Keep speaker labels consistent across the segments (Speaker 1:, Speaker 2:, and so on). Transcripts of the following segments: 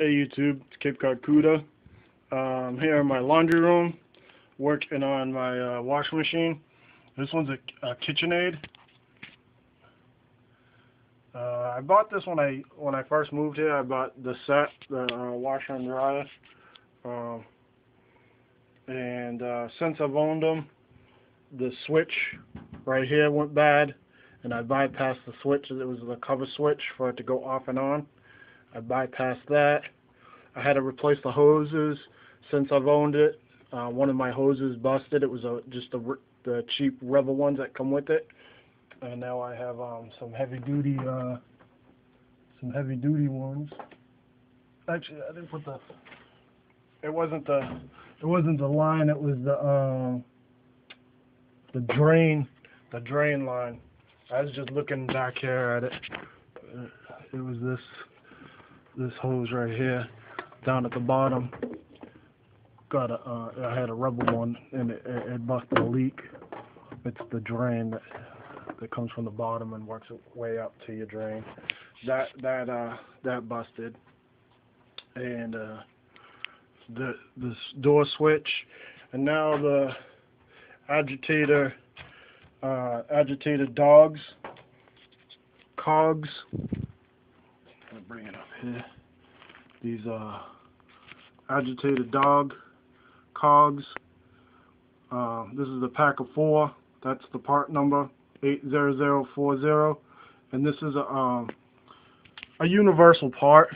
Speaker 1: Hey YouTube, it's Cape Cod Cuda. Here in my laundry room, working on my washing machine. This one's a KitchenAid. I bought this when I first moved here. I bought the set, the washer and dryer. Since I've owned them, the switch right here went bad, and I bypassed the switch. It was the cover switch for it to go off and on. I bypassed that. I had to replace the hoses since I've owned it. One of my hoses busted. It was just the cheap Rebel ones that come with it. And now I have some heavy duty ones. Actually, I didn't put the. It wasn't the line. It was the drain line. I was just looking back here at it. It was this hose right here, down at the bottom. I had a Rebel one, and it busted a leak. It's the drain that comes from the bottom and works its way up to your drain. That busted, and this door switch, and now the Agitator cogs. I'm gonna bring it up here. These Agitator cogs. This is a pack of 4. That's the part number 80040, and this is a universal part.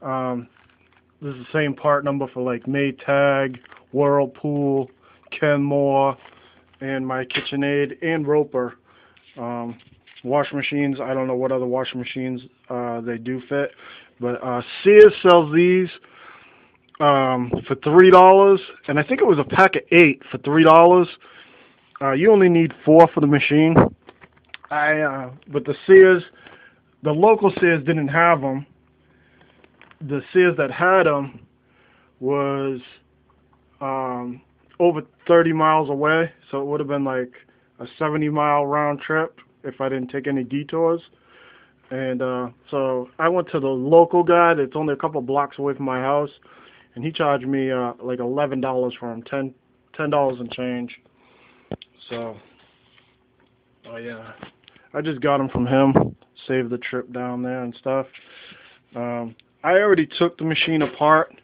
Speaker 1: This is the same part number for like Maytag, Whirlpool, Kenmore, and my KitchenAid and Roper washing machines. I don't know what other washing machines they do fit, but Sears sells these for $3, and I think it was a pack of 8 for $3. You only need 4 for the machine. But the local Sears didn't have them. The Sears that had them was over 30 miles away, so it would have been like a 70-mile round trip if I didn't take any detours. And so I went to the local guy that's only a couple blocks away from my house, and he charged me like $11 for them, $10 and change. So, yeah, I just got them from him, saved the trip down there and stuff. I already took the machine apart.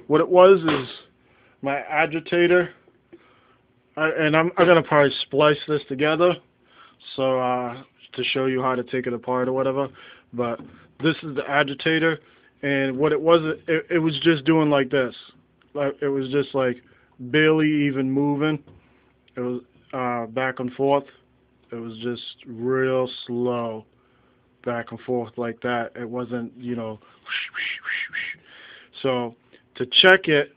Speaker 1: What it was is my agitator, and I'm gonna probably splice this together, so to show you how to take it apart or whatever. But this is the agitator, and what it was, it was just doing like this. Like it was just like barely even moving. It was back and forth. It was just real slow, back and forth like that. It wasn't, So to check it,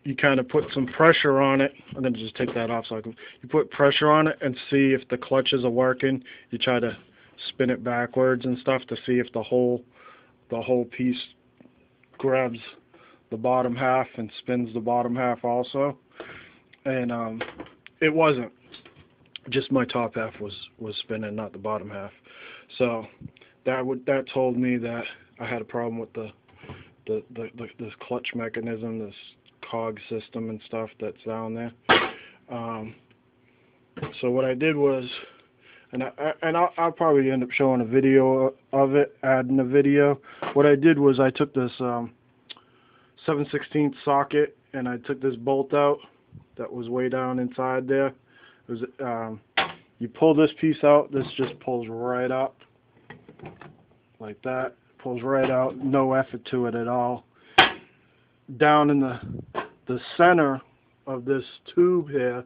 Speaker 1: you kind of put some pressure on it. I'm gonna just take that off so you put pressure on it and see if the clutches are working. You try to spin it backwards and stuff to see if the whole piece grabs the bottom half and spins the bottom half also. And it wasn't. Just my top half was spinning, not the bottom half. So that told me that I had a problem with this clutch mechanism, this cog system and stuff that's down there. So what I did was, and I'll probably end up showing a video of it, adding a video. What I did was I took this 7/16 socket and I took this bolt out that was way down inside there. It was, you pull this piece out, this just pulls right up like that. Pulls right out, no effort to it at all. Down in the center of this tube here,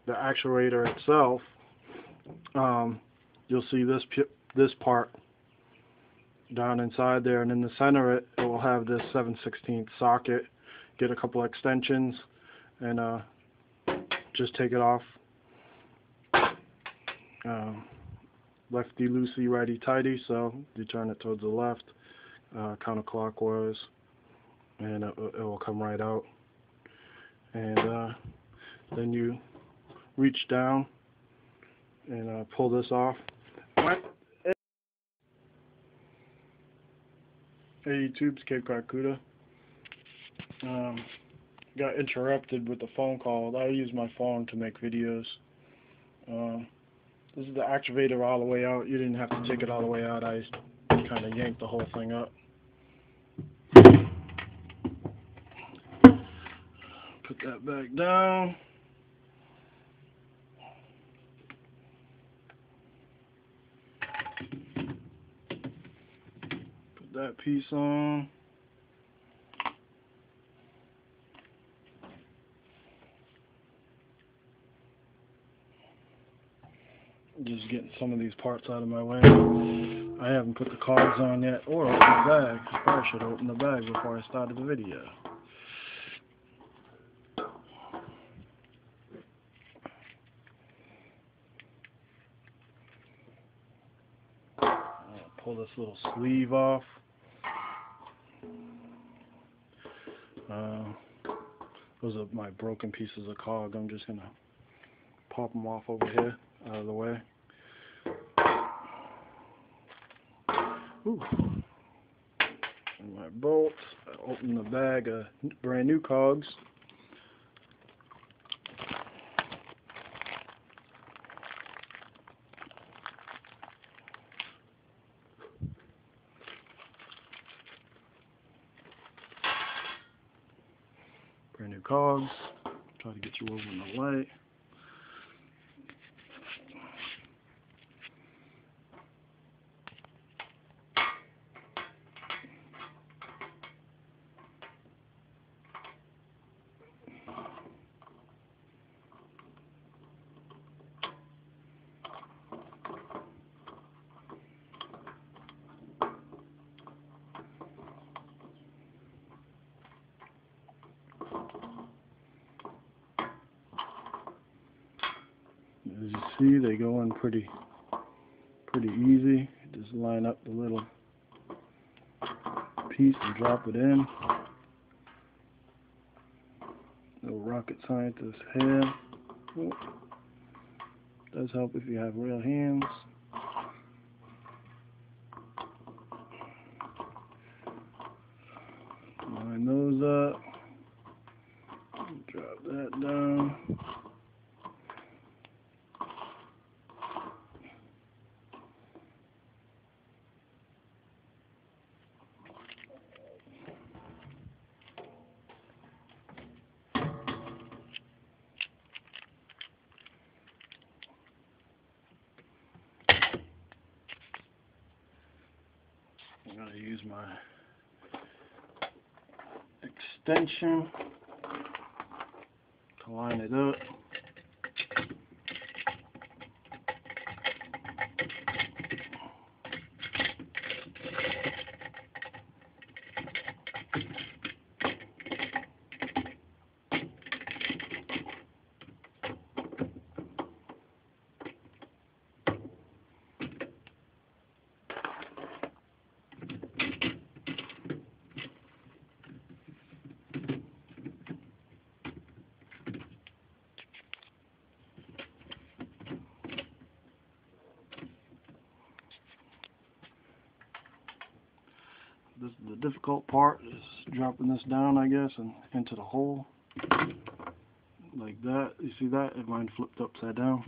Speaker 1: the actuator itself, you'll see this part down inside there, and in the center it will have this 7/16 socket. Get a couple extensions and just take it off. Lefty loosey, righty tighty, so you turn it towards the left, counterclockwise, and it will come right out. And then you reach down and pull this off. Hey YouTube's Cape Barracuda. Got interrupted with a phone call. I use my phone to make videos. This is the activator all the way out. You didn't have to take it all the way out. I kind of yanked the whole thing up. Put that back down. Put that piece on. Just getting some of these parts out of my way. I haven't put the cogs on yet or opened the bag. I probably should have opened the bag before I started the video. I'll pull this little sleeve off. Those are my broken pieces of cog. I'm just going to pop them off over here, out of the way. Ooh. And my bolts. I open the bag of brand new cogs. Brand new cogs. Try to get you over in the light. As you see, they go in pretty easy. Just line up the little piece and drop it in. No rocket scientist here. Oh. Does help if you have real hands. Line those up. Drop that down. I'm going to use my extension to line it up. This is the difficult part, is dropping this down, I guess, and into the hole. Like that. You see that? Mine flipped upside down.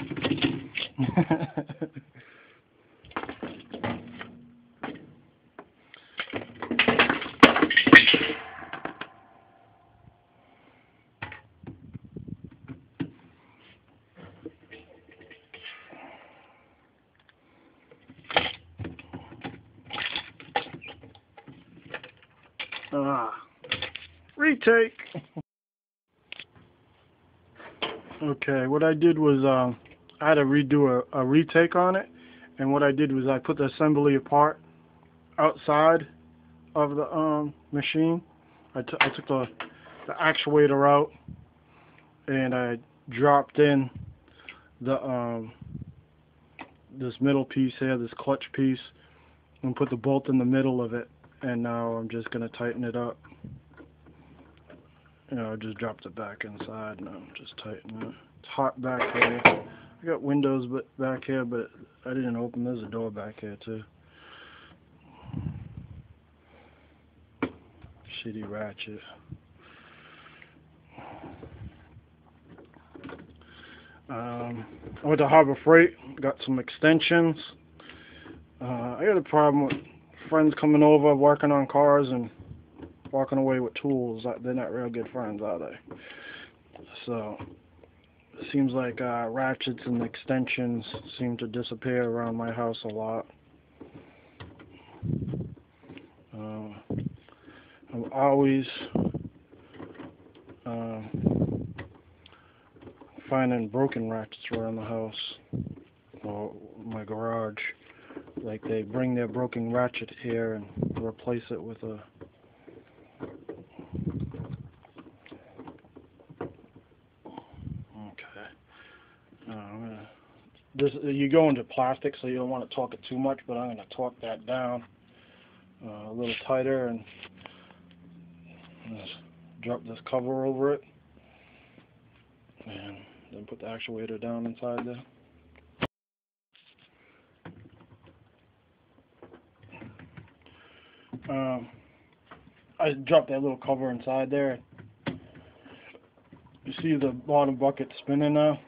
Speaker 1: Retake. Okay, what I did was I had to redo a retake on it, and what I did was I put the assembly apart outside of the machine. I took the actuator out, and I dropped in the this middle piece here, this clutch piece, and put the bolt in the middle of it. And now I'm just gonna tighten it up. You know, I just dropped it back inside, and I'm just tightening it. It's hot back here. I got windows back here, but I didn't open. There's a door back here too. shitty ratchet. I went to Harbor Freight, got some extensions. I got a problem with friends coming over, working on cars, and walking away with tools. They're not real good friends, are they? So, it seems like ratchets and extensions seem to disappear around my house a lot. I'm always finding broken ratchets around the house or my garage. Like they bring their broken ratchet here and replace it with a you go into plastic, so you don't want to torque it too much, but I'm going to torque that down a little tighter and just drop this cover over it and then put the actuator down inside there. I dropped that little cover inside there. You see the bottom bucket spinning now?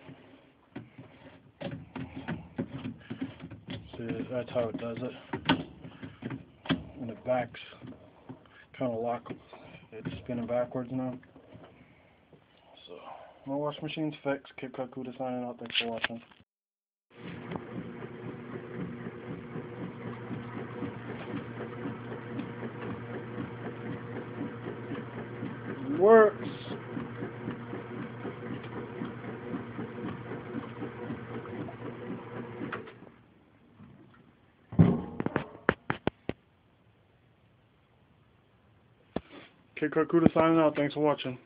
Speaker 1: See, that's how it does it. And the back's kind of locked. It's spinning backwards now. So, my wash machine's fixed. Kid Kakuta signing out. Thanks for watching. Works. Kid Kakuta signing out. Thanks for watching.